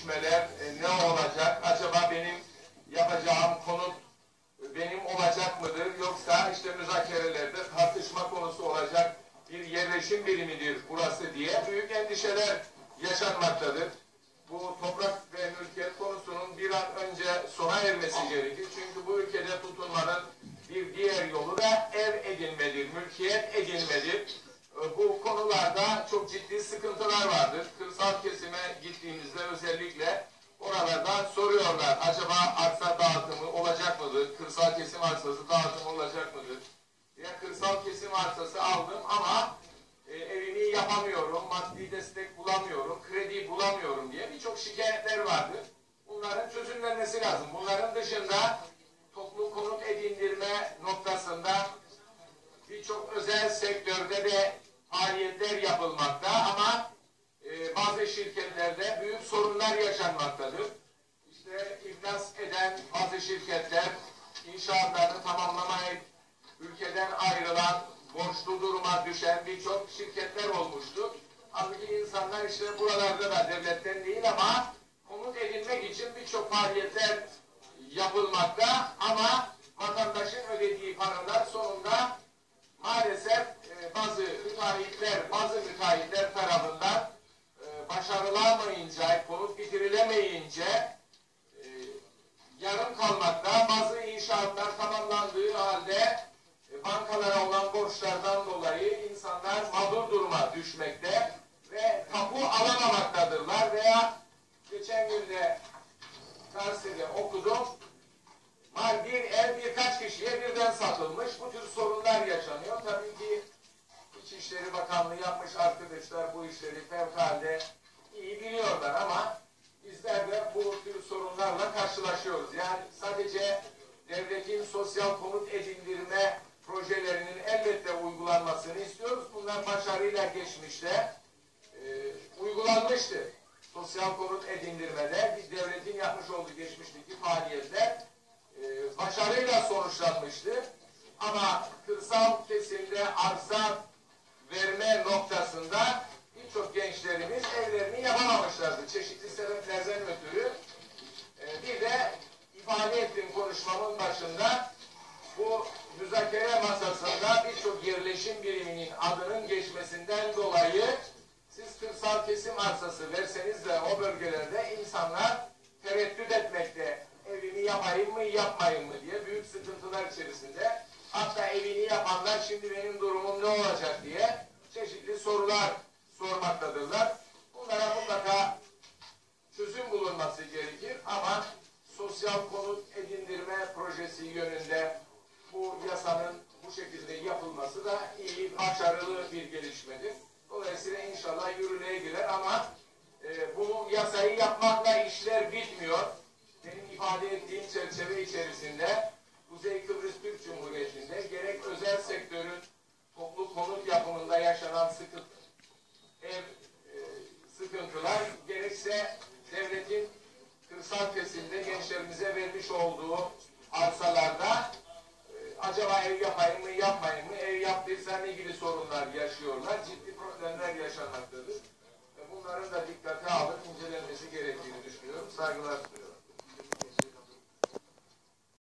gelişmeler ne olacak? Acaba benim yapacağım konut benim olacak mıdır? Yoksa işte müzakerelerde tartışma konusu olacak bir yerleşim birimidir burası diye büyük endişeler yaşanmaktadır. Bu toprak ve mülkiyet konusunun bir an önce sona ermesi gerekir. Çünkü bu ülkede tutunmanın bir diğer yolu da ev edinmedir, mülkiyet edinmedir. Bu konularda çok ciddi sıkıntılar vardır. Kırsal kesime gittiğimizde özellikle oralardan soruyorlar. Acaba arsa dağıtımı olacak mıdır? Kırsal kesim arsası dağıtımı olacak mıdır? Ya kırsal kesim arsası aldım ama evimi yapamıyorum, maddi destek bulamıyorum, kredi bulamıyorum diye birçok şikayetler vardır. Bunların çözümlenmesi lazım. Bunların dışında toplu konut edindirme noktasında birçok özel sektörde de faaliyetler yapılmakta ama bazı şirketlerde büyük sorunlar yaşanmaktadır. İşte iflas eden bazı şirketler inşaatlarını tamamlamayıp ülkeden ayrılan, borçlu duruma düşen birçok şirketler olmuştu. Halbuki insanlar işte buralarda da devletten değil ama konut edinmek için birçok faaliyetler yapılmakta ama vatandaşın ödediği paralar sonunda maalesef bazı müteahhitler tarafından başarılamayınca, konut bitirilemeyince yarım kalmakta. Bazı inşaatlar tamamlandığı halde bankalara olan borçlardan dolayı insanlar mağdur duruma düşmekte ve tapu alamamaktadırlar veya geçen gün de gazetede okudum. Bir ev birkaç kişiye birden satılmış. Bu tür sorunlar yaşanıyor. Tabii ki İçişleri Bakanlığı yapmış arkadaşlar bu işleri fevkalade iyi biliyorlar ama bizler de bu tür sorunlarla karşılaşıyoruz. Yani sadece devletin sosyal konut edindirme projelerinin elbette uygulanmasını istiyoruz. Bunlar başarıyla geçmişte uygulanmıştı. Sosyal konut edindirmede bir devletin yapmış olduğu geçmişteki faaliyetler başarıyla sonuçlanmıştı. Ama kırsal kesimde arsa verme noktasında birçok gençlerimiz evlerini yapamamışlardı. Çeşitli sebeplerden ötürü. Bir de ifade ettiğim konuşmamın başında bu müzakere masasında birçok yerleşim biriminin adının geçmesinden dolayı siz kırsal kesim arsası verseniz de o bölgelerde insanlar tereddüt etmekte. Evimi yapayım mı yapmayayım mı diye büyük sıkıntılar içerisinde. Hatta evini yapanlar şimdi benim durumum ne olacak diye çeşitli sorular sormaktadırlar. Bunlara mutlaka çözüm bulunması gerekir ama sosyal konut edindirme projesi yönünde bu yasanın bu şekilde yapılması da iyi, başarılı bir gelişmedir. Dolayısıyla inşallah yürürlüğe girer ama bu yasayı yapmakla işler bitmiyor. Benim ifade ettiğim çerçeve içerisinde Kuzey Kıbrıs Türk Cumhuriyeti'nde gerek özel sektörün toplu konut yapımında yaşanan sıkıntılar gerekse devletin kırsal kesimde gençlerimize vermiş olduğu arsalarda acaba ev yapayım mı yapmayayım mı, ev yaptıysa ilgili sorunlar yaşıyorlar, ciddi problemler yaşanmaktadır. Bunların da dikkate alıp incelenmesi gerektiğini düşünüyorum. Saygılar sunuyorum.